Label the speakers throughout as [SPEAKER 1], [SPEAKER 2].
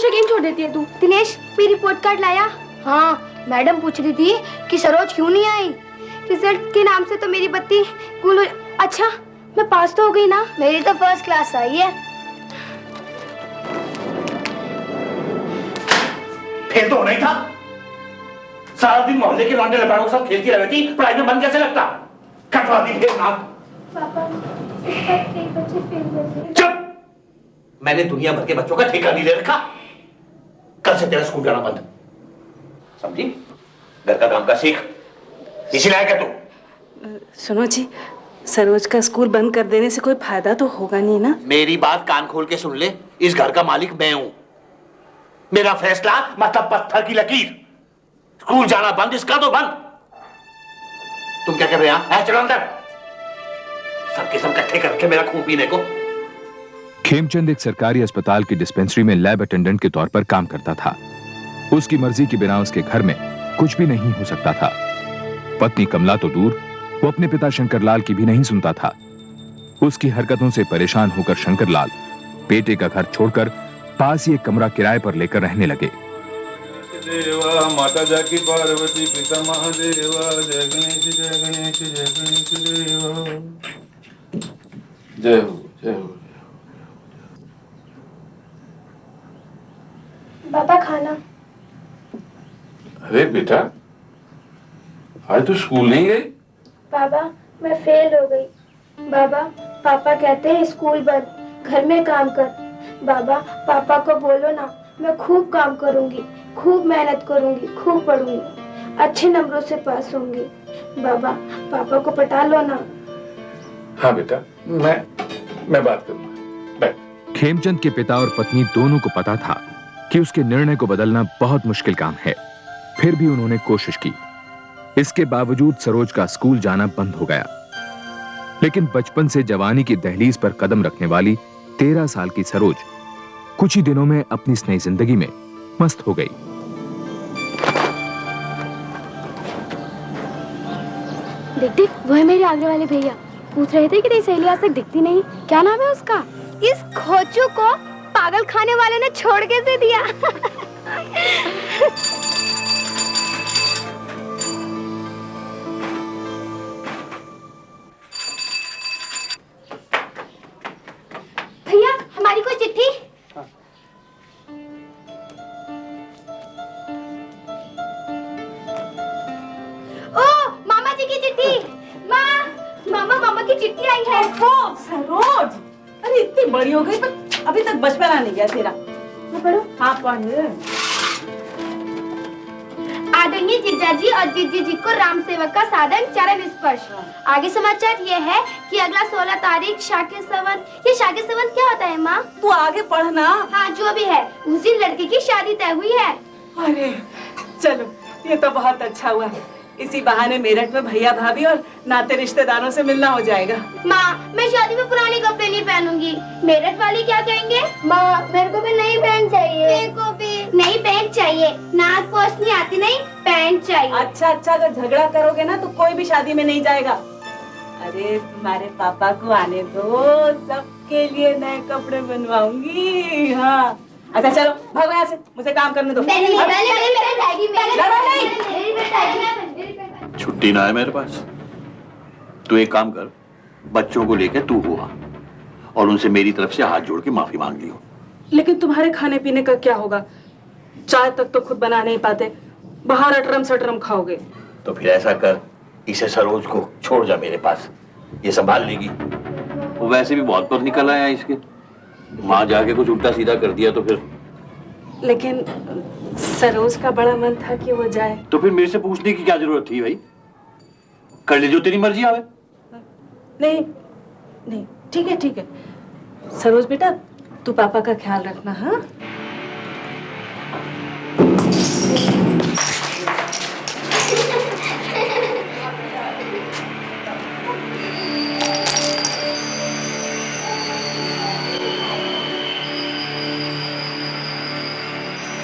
[SPEAKER 1] हमेशा गेम छोड़ देती है तू।
[SPEAKER 2] दिनेश, मेरी रिपोर्ट कार्ड लाया? हाँ, मैडम पूछ रही थी कि सरोज क्यों नहीं आई। रिजल्ट के नाम से तो मेरी बत्ती गुल। अच्छा, मैं पास तो हो गई ना? मेरी तो फर्स्ट क्लास आई है।
[SPEAKER 3] फेल तो होना ही था। सारा दिन मोहल्ले के लौंडे लपाड़ों के साथ खेलती रहती, पढ़ाई में मन कैसे लगता? कटवा दी फेल नाक।
[SPEAKER 2] पापा, इस बार कई बच्चे फेल हुए थे।
[SPEAKER 3] चुप! मैंने दुनिया भर के बच्चों का ठेका नहीं ले रखा। कल से तेरा स्कूल जाना बंद, समझी? घर का काम का सीख। इसी लायक है तू।
[SPEAKER 4] सुनो जी, सरोज का स्कूल बंद कर देने से कोई फायदा तो होगा नहीं ना?
[SPEAKER 3] मेरी बात कान खोल के सुन ले। इस घर का मालिक मैं हूं। मेरा फैसला मतलब पत्थर की लकीर। स्कूल जाना बंद, इसका तो बंद। तुम क्या कर रहे हैं? चलो अंदर। सबके सब इकट्ठे करके मेरा खून पीने को।
[SPEAKER 5] खेमचंद एक सरकारी अस्पताल की डिस्पेंसरी में लैब अटेंडेंट के तौर पर काम करता था। उसकी मर्जी के बिना उसके घर में कुछ भी नहीं हो सकता था। पत्नी कमला तो दूर, वो अपने पिता शंकरलाल की भी नहीं सुनता था। उसकी हरकतों से परेशान होकर शंकरलाल बेटे का घर छोड़कर पास ही एक कमरा किराए पर लेकर रहने लगे।
[SPEAKER 6] देवा माता जाकी पार्वती पिता महादेवा जय गणेश जय गणेश जय गणेश देवा जय हो जय हो।
[SPEAKER 2] पापा, खाना।
[SPEAKER 6] अरे बेटा, आज तो स्कूल नहीं गई?
[SPEAKER 2] बाबा, मैं फेल हो गई। बाबा, पापा कहते हैं स्कूल बंद, घर में काम कर। बाबा, पापा को बोलो ना, मैं खूब काम करूंगी, खूब मेहनत करूंगी, खूब पढ़ूंगी, अच्छे नंबरों से पास होंगी। बाबा, पापा को पटा लो ना।
[SPEAKER 6] हाँ बेटा, मैं बात करूंगा। बैठ।
[SPEAKER 5] खेमचंद के पिता और पत्नी दोनों को पता था कि उसके निर्णय को बदलना बहुत मुश्किल काम है। फिर भी उन्होंने कोशिश की। इसके बावजूद सरोज का स्कूल जाना बंद हो गया। लेकिन बचपन से जवानी की दहलीज पर कदम रखने वाली 13 साल की सरोज कुछ ही दिनों में अपनी इस नई जिंदगी में मस्त हो गई।
[SPEAKER 2] देख देख, वो है मेरे आगरे वाले भैया। पूछ रहे थे कि तेरी सहेली आज तक दिखती नहीं, क्या नाम है उसका? इस खोचू को पागल खाने वाले ने छोड़ के दे दिया। भैया, हमारी कोई चिट्ठी? ओ, मामा जी की चिट्ठी। मामा की चिट्ठी आई है।
[SPEAKER 4] सरोज, अरे इतनी बड़ी हो गई पर अभी तक बचपन आ नहीं गया तेरा।
[SPEAKER 2] पढ़ो।
[SPEAKER 4] हाँ पढ़।
[SPEAKER 2] आदरणीय जीजाजी और जीजी जी को राम सेवक का साधन चरण स्पर्श। आगे समाचार ये है कि अगला 16 तारीख शाके सवन। ये शाके सवन क्या होता है माँ?
[SPEAKER 4] तू आगे पढ़ना।
[SPEAKER 2] हाँ, जो भी है, उस दिन लड़की की शादी तय हुई है।
[SPEAKER 4] अरे चलो, ये तो बहुत अच्छा हुआ। इसी बहाने मेरठ में भैया भाभी और नाते रिश्तेदारों से मिलना हो जाएगा।
[SPEAKER 2] माँ, मैं शादी में पुराने कपड़े नहीं पहनूंगी। मेरठ वाले क्या कहेंगे? माँ, मेरे को भी नई पैंट चाहिए। मेरे को भी नई पैंट चाहिए। नाक पोंछनी आती नहीं, पैंट चाहिए।
[SPEAKER 4] अच्छा, अगर झगड़ा करोगे ना तो कोई भी शादी में नहीं जाएगा। अरे तुम्हारे पापा को आने दो, सबके लिए नए कपड़े बनवाऊंगी। हाँ, अच्छा चलो भागो यहाँ से, मुझे काम करने दो।
[SPEAKER 3] छुट्टी ना है मेरे पास। तू एक काम कर, बच्चों को लेकर तू हुआ और उनसे मेरी तरफ से हाथ जोड़ के माफी मांग लियो।
[SPEAKER 4] लेकिन तुम्हारे खाने पीने का क्या होगा? चाय तक तो खुद बना नहीं पाते, बाहर अटरम सटरम खाओगे।
[SPEAKER 3] तो फिर ऐसा कर, इसे सरोज को छोड़ जा मेरे पास, ये संभाल लेगी। वो वैसे भी बहुत पर निकल आया इसके, वहां जाके कुछ उल्टा सीधा कर दिया तो फिर।
[SPEAKER 4] लेकिन सरोज का बड़ा मन था कि वो जाए।
[SPEAKER 3] तो फिर मेरे से पूछने की क्या जरूरत थी भाई? कर ले जो तेरी मर्जी आवे।
[SPEAKER 4] नहीं नहीं, ठीक है। सरोज बेटा, तू पापा का ख्याल रखना। हाँ,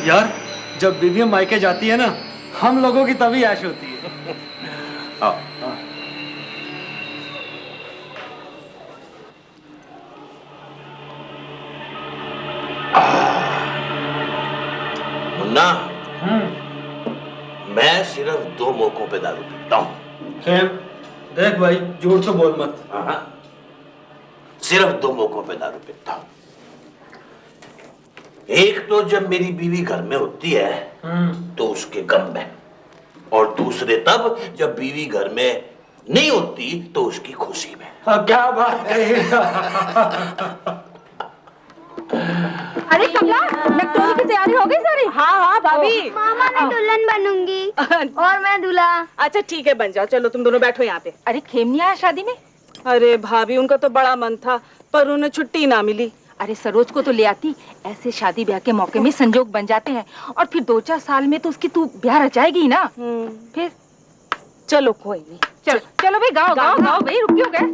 [SPEAKER 7] यार, जब बीवी मायके जाती है ना, हम लोगों की तभी ऐश होती है।
[SPEAKER 3] हाँ। सिर्फ 2 मौकों पे दारू पीता हूँ।
[SPEAKER 7] खेम, देख भाई, झूठ तो बोल मत।
[SPEAKER 3] हाँ, सिर्फ 2 मौकों पे दारू पीता हूँ। एक तो जब मेरी बीवी घर में होती है तो उसके गम में, और दूसरे तब जब बीवी घर में नहीं होती तो उसकी खुशी में।
[SPEAKER 7] हाँ, क्या बात कही।
[SPEAKER 1] अरे कमला, नकटोली की तैयारी हो गई सारी?
[SPEAKER 4] हाँ हाँ भाभी।
[SPEAKER 2] मामा मैं दुल्हन बनूंगी और मैं दूल्हा।
[SPEAKER 4] अच्छा ठीक है, बन जाओ। चलो तुम दोनों बैठो यहाँ पे।
[SPEAKER 1] अरे खेम नहीं आया शादी में?
[SPEAKER 4] अरे भाभी, उनका तो बड़ा मन था पर उन्हें छुट्टी ना मिली।
[SPEAKER 1] अरे सरोज को तो ले आती, ऐसे शादी ब्याह के मौके में संजोग बन जाते हैं, और फिर 2-4 साल में तो उसकी तू ब्याह रचाएगी ना। फिर
[SPEAKER 4] चलो कोई नहीं।
[SPEAKER 1] चलो चलो भाई, गाओ गाओ गाओ भाई, रुक क्यों गए?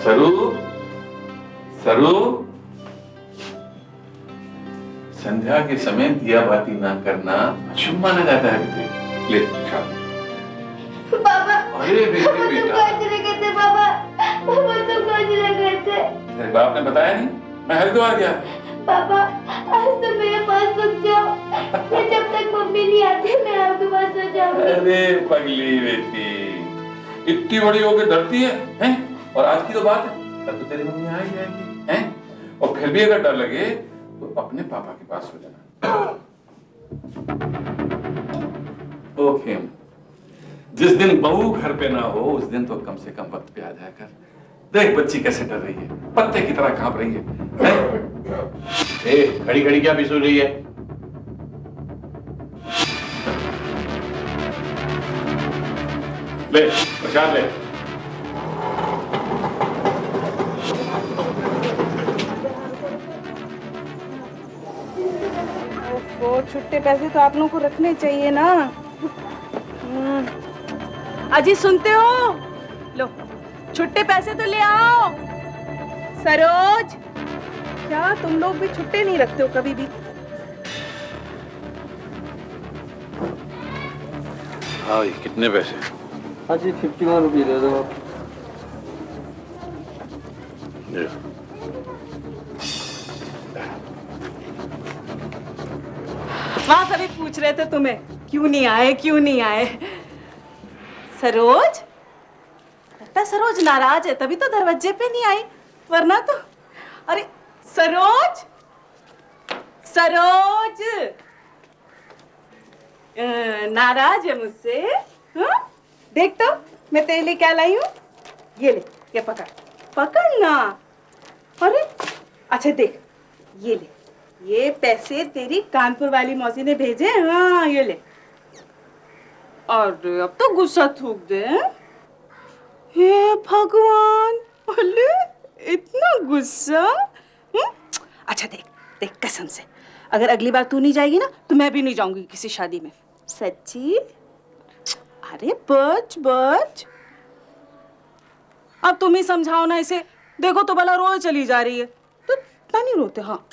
[SPEAKER 6] सरू, सरू, संध्या के समय दिया बाती ना करना अशुभ माना जाता है बेटे। ले खा।
[SPEAKER 2] पापा,
[SPEAKER 6] अरे बेटे
[SPEAKER 2] तुम
[SPEAKER 6] बेटा,
[SPEAKER 2] कहाँ चले गए थे पापा? पापा तुम कहाँ चले गए थे?
[SPEAKER 6] तेरे बाप ने बताया नहीं? मैं हरिद्वार गया।
[SPEAKER 2] पापा आज तो मेरे पास रुक जाओ, मैं जब तक मम्मी नहीं आती मैं आपके पास सो जाऊंगी।
[SPEAKER 6] अरे पगली बेटी, इतनी बड़ी होकर डरती है, हैं? और आज की तो बात है, कल तो तेरी मम्मी आ ही जाएगी, हैं? और फिर भी अगर डर लगे तो अपने पापा के पास हो जाना। ओ खेम, जिस दिन बहू घर पे ना हो उस दिन तो कम से कम वक्त पे आ जाया कर। देख बच्ची कैसे डर रही है, पत्ते की तरह कांप रही है, हैं?
[SPEAKER 3] ए, खड़ी खड़ी क्या बिसुल रही है?
[SPEAKER 6] ले प्रसाद ले।
[SPEAKER 4] वो छुट्टे पैसे तो आप लोगों को रखने चाहिए ना। अजी सुनते हो? लो छुट्टे पैसे तो ले आओ। सरोज, क्या तुम लोग भी छुट्टे नहीं रखते हो कभी भी?
[SPEAKER 3] हाँ, ये कितने पैसे?
[SPEAKER 7] हाँ जी, 51 रुपये दे दो आप।
[SPEAKER 4] वहां सभी पूछ रहे थे तुम्हें क्यों नहीं आए, क्यों नहीं आए। सरोज, लगता है सरोज नाराज है तभी तो दरवाजे पे नहीं आई, वरना तो। अरे सरोज, सरोज नाराज है मुझसे? हाँ? देख तो मैं तेरे लिए क्या लाई हूँ। ये ले, ये पकड़, पकड़ ना। अरे अच्छा देख, ये ले, ये पैसे तेरी कानपुर वाली मौसी ने भेजे। हाँ ये ले। और अब तो गुस्सा थूक दे। हे भगवान, अरे इतना गुस्सा। अच्छा देख देख, कसम से अगर अगली बार तू नहीं जाएगी ना तो मैं भी नहीं जाऊंगी किसी शादी में। सच्ची? अरे बच बच, अब तुम ही समझाओ ना इसे। देखो तो भला रोज चली जा रही है, तो इतना नहीं रोते। हाँ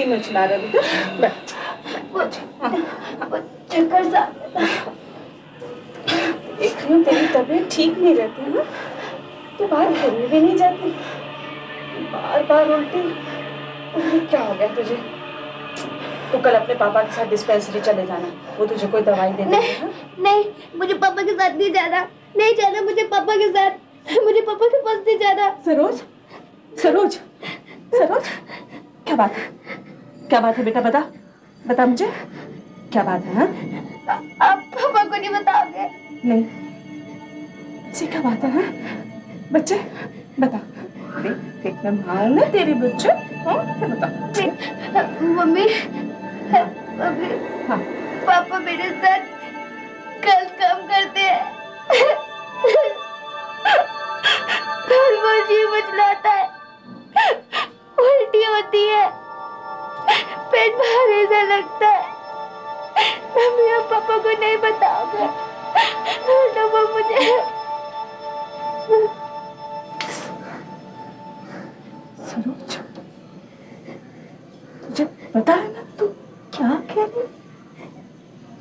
[SPEAKER 4] मचला रहा बेटा।
[SPEAKER 2] वो चक्कर सा
[SPEAKER 4] देख रही हूँ तेरी तबीयत ठीक नहीं रहती है ना, तो बाहर घूमने भी नहीं जाती, बार बार उल्टी। क्या हो गया तुझे? तो कल अपने पापा के साथ डिस्पेंसरी चले जाना, वो तुझे कोई दवाई दे देंगे। हाँ?
[SPEAKER 2] नहीं, मुझे पापा के साथ नहीं जाना, नहीं जाना मुझे पापा के साथ, मुझे पापा के पास नहीं जाना।
[SPEAKER 4] सरोज, सरोज, सरोज, क्या बात है? क्या बात है बेटा? बता, बता मुझे, क्या बात है? हाँ?
[SPEAKER 2] आप पापा को नहीं बताओगे?
[SPEAKER 4] नहीं, ऐसी क्या बात है? हाँ? बच्चे, बता। देख, देख मैं मार ना तेरे बच्चे। हाँ, क्या बता?
[SPEAKER 2] मम्मी, मम्मी,
[SPEAKER 4] हाँ,
[SPEAKER 2] पापा मेरे साथ गलत काम करते हैं। मुझे मचलाता है, उल्टी होती है, पेट भारी सा लगता है। मम्मी आप पापा को नहीं बताओगे तो वो मुझे
[SPEAKER 4] सरोज, तुझे पता है ना तू क्या कह रही?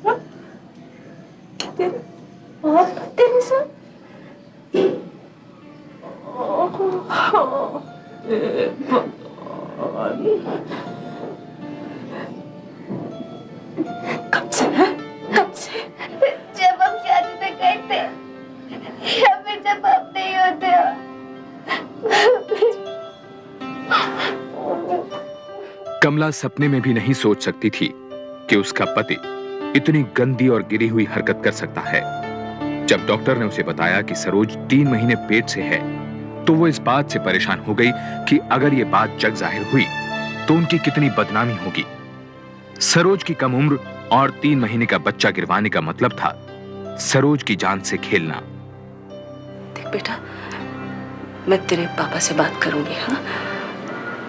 [SPEAKER 4] हाँ? तेरे बाप तेरे साथ कब से है? कब से?
[SPEAKER 2] जब हम शादी में गए थे या फिर जब आप नहीं होते हो।
[SPEAKER 5] कमला सपने में भी नहीं सोच सकती थी कि उसका पति इतनी गंदी और गिरी हुई हरकत कर सकता है। जब डॉक्टर ने उसे बताया कि सरोज 3 महीने पेट से है, तो वो इस बात से परेशान हो गई कि अगर ये बात जग जाहिर हुई तो उनकी कितनी बदनामी होगी। सरोज की कम उम्र और 3 महीने का बच्चा गिरवाने का मतलब था सरोज की जान से खेलना।
[SPEAKER 8] देख बेटा, मैं तेरे पापा से बात करूंगी। हाँ,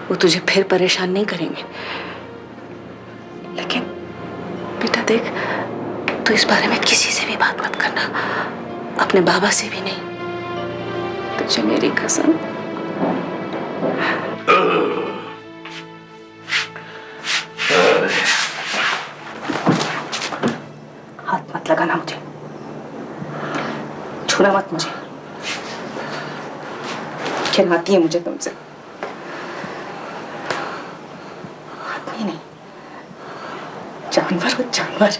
[SPEAKER 8] वो तुझे फिर परेशान नहीं करेंगे। लेकिन बेटा देख, तू इस बारे में किसी से भी बात मत करना, अपने बाबा से भी नहीं। तुझे मेरी कसम। हाथ मत लगाना मुझे, छूना मत मुझे, खिलाती है मुझे तुमसे। आदमी नहीं, जानवर हो जानवर।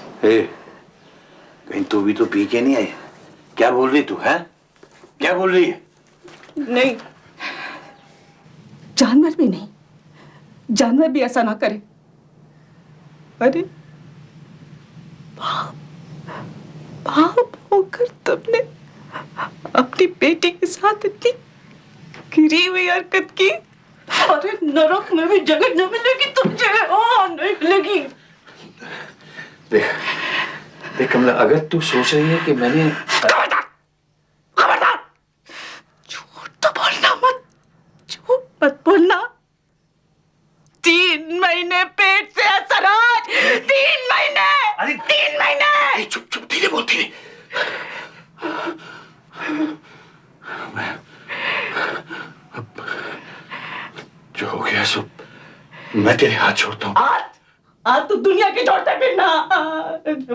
[SPEAKER 3] कहीं तू भी तो पी के नहीं आई? क्या बोल रही तू है? क्या बोल रही है?
[SPEAKER 4] नहीं, जानवर भी नहीं, जानवर भी ऐसा ना करे। अरे बाप होकर तुमने अपनी बेटी के साथ इतनी गिरी हुई हरकत की। अरे नरक में भी जगह न मिलेगी तुझे। नहीं मिलेगी।
[SPEAKER 3] देख कमला, अगर तू सोच रही है कि मैंने
[SPEAKER 4] खबरदार, झूठ तो बोलना मत, झूठ मत बोलना। 3 महीने पेट से सरोज, 3 महीने।
[SPEAKER 3] अरे
[SPEAKER 4] 3 महीने।
[SPEAKER 3] चुप चुप, धीरे बोल, धीरे। जो हो गया सो मैं तेरे हाथ छोड़ता हूँ।
[SPEAKER 4] आज तो दुनिया की छोड़ते फिरना।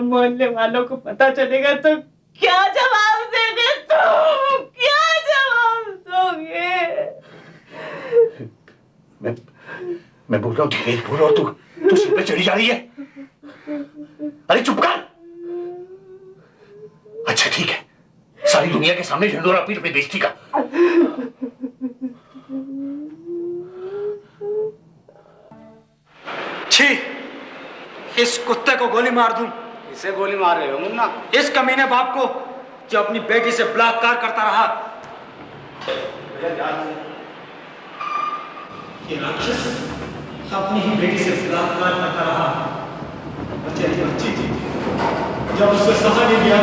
[SPEAKER 4] मोहल्ले वालों को पता चलेगा तो क्या जवाब देंगे तुम? क्या जवाब दोगे?
[SPEAKER 3] मैं बोल रहा हूँ धीरे बोल, और तू सिर पे चढ़ी जा रही है। अरे चुप कर। अच्छा ठीक है, सारी दुनिया के सामने ढिंढोरा पीट अपनी बेइज्जती का।
[SPEAKER 7] छी, इस कुत्ते को गोली मार दूं।
[SPEAKER 9] इसे गोली मार रहे हो मुन्ना?
[SPEAKER 7] इस कमीने बाप को जो अपनी बेटी से बलात्कार करता रहा। ये राक्षस अपनी ही बेटी से बलात्कार करता रहा। बच्चे थी, जब उसको सहा नहीं दिया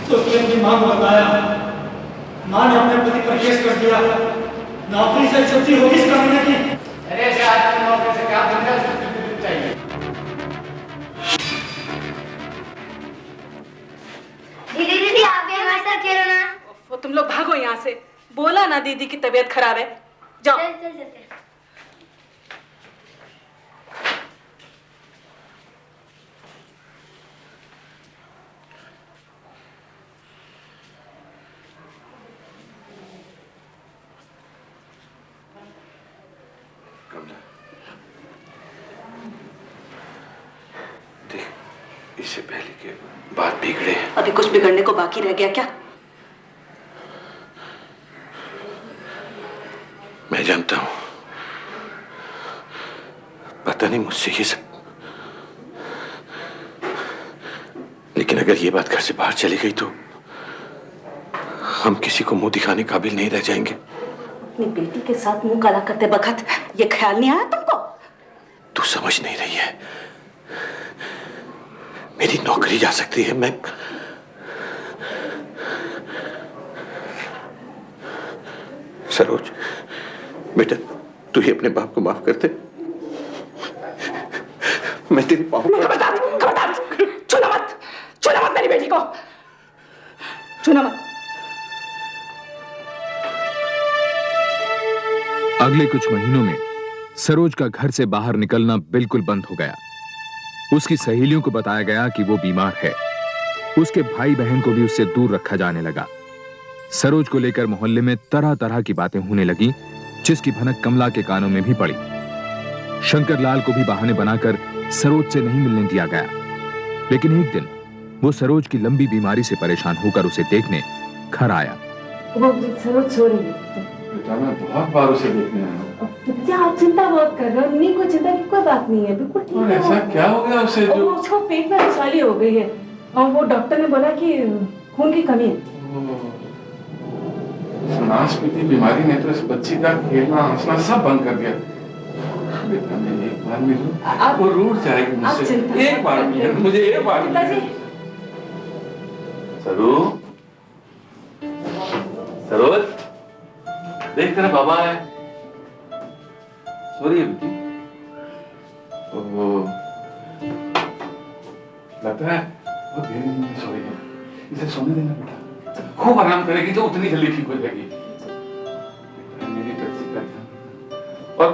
[SPEAKER 7] तो उसने अपनी मां को बताया। मां ने अपने पति पर केस कर दिया। नौकरी से छुट्टी होगी इस कमीने की।
[SPEAKER 9] अरे आज नौकरी से क्या बंदा चाहिए?
[SPEAKER 2] दीदी आप भी हमारे साथ खेलो ना।
[SPEAKER 8] वो तुम लोग भागो यहाँ से। बोला ना दीदी की तबीयत खराब है, जाओ।
[SPEAKER 2] चल चल चलते।
[SPEAKER 3] इससे पहले के बात बिगड़े।
[SPEAKER 8] अभी कुछ बिगड़ने को बाकी रह गया क्या?
[SPEAKER 3] मैं जानता हूं, पता नहीं मुझसे ये सब, लेकिन अगर ये बात घर से बाहर चली गई तो हम किसी को मुंह दिखाने काबिल नहीं रह जाएंगे।
[SPEAKER 8] अपनी बेटी के साथ मुंह काला करते वक्त ये ख्याल नहीं आया तुमको?
[SPEAKER 3] तू समझ नहीं रही है, मेरी नौकरी जा सकती है। मैं सरोज बेटा, तू ही अपने बाप को माफ कर दे। मैं तेरे पाँव
[SPEAKER 8] छूना मत मेरी बेटी को, छूना मत।
[SPEAKER 5] अगले कुछ महीनों में सरोज का घर से बाहर निकलना बिल्कुल बंद हो गया। उसकी सहेलियों को बताया गया कि वो बीमार है। उसके भाई बहन को भी उससे दूर रखा जाने लगा। सरोज को लेकर मोहल्ले में तरह तरह की बातें होने लगी, जिसकी भनक कमला के कानों में भी पड़ी। शंकरलाल को भी बहाने बनाकर सरोज से नहीं मिलने दिया गया। लेकिन एक दिन वो सरोज की लंबी बीमारी से परेशान होकर उसे देखने घर आया।
[SPEAKER 4] वो सरोज सो रही है।
[SPEAKER 6] बेटा मैं बहुत बार उसे देखने आया हूँ।
[SPEAKER 4] आप चिंता बहुत कर रहे हो। नहीं, कोई चिंता की कोई बात नहीं है, बिल्कुल ठीक
[SPEAKER 6] और
[SPEAKER 4] है।
[SPEAKER 6] ऐसा क्या हो गया उसे जो
[SPEAKER 4] उसको पेट में रसवाली हो गई है और वो डॉक्टर ने बोला कि खून की कमी है।
[SPEAKER 6] नाशपीती बीमारी ने तो इस बच्ची का खेलना हंसना सब बंद कर दिया। बेटा मैं एक बार मिलूं, वो रूठ जाएगी मुझसे। एक बार मिले मुझे, एक बार मिले। सरोज देख तेरा बाबा है। सो रही है बेटी? लगता है वो देर में सो रही है। इसे सोने देना बेटा, खूब आराम करेगी तो उतनी जल्दी ठीक हो जाएगी। मेरी बच्ची का ध्यान, और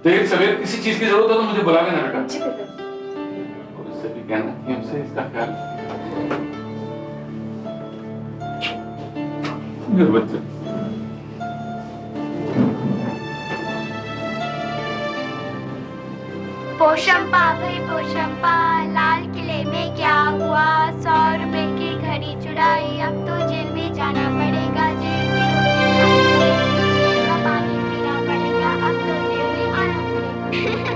[SPEAKER 6] देर सवेर किसी चीज की जरूरत हो तो मुझे बुला लेना बेटा। और उससे भी कहना कि हमसे इसका ख्याल मेरे बच्चे।
[SPEAKER 2] पोशंपा भाई पोशंपा, लाल किले में क्या हुआ? 100 रुपए की घड़ी चुराई, अब तो जेल में जाना पड़ेगा। जेल की रोटी जेल का पानी पीना पड़ेगा, अब तो जेल में आना पड़ेगा।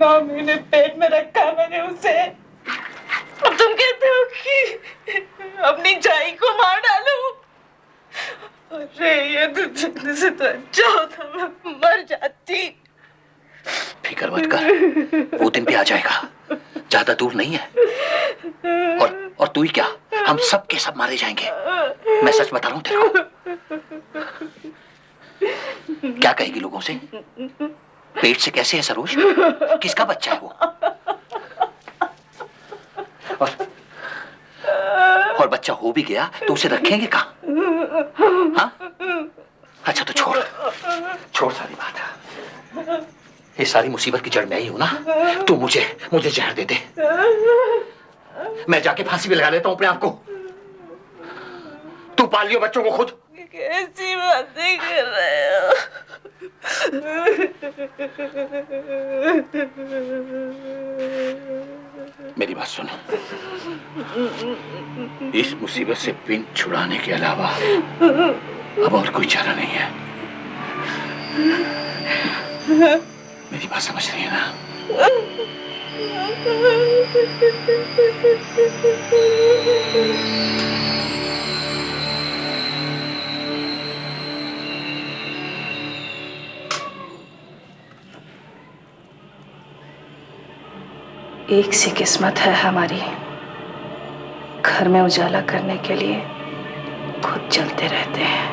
[SPEAKER 4] नौ महीने पेट में रखा मैंने उसे। अब तुम कहते हो कि अपनी जाई को मार डालो? अरे ये तो जीने से तो अच्छा होता मैं मर जाती।
[SPEAKER 3] फिक्र मत कर, वो दिन भी आ जाएगा, ज्यादा दूर नहीं है। और तू ही क्या, हम सब के सब मारे जाएंगे। मैं सच बता रहा हूं तेरे को। क्या कहेगी लोगों से? पेट से कैसे है सरोज? किसका बच्चा है वो? और बच्चा हो भी गया तो उसे रखेंगे कहाँ? हाँ? अच्छा तो छोड़ सारी बात। ये सारी मुसीबत की जड़ मैं ही हूं ना। तू मुझे जहर दे दे, मैं जाके फांसी भी लगा लेता हूं अपने आप को। तू पाल लियो बच्चों को खुद।
[SPEAKER 4] कैसी बातें कर रहे हो?
[SPEAKER 3] मेरी बात सुनो, इस मुसीबत से पिन छुड़ाने के अलावा अब और कोई चारा नहीं है। मेरी बात समझ रही है ना?
[SPEAKER 8] एक सी किस्मत है हमारी, घर में उजाला करने के लिए खुद जलते रहते हैं।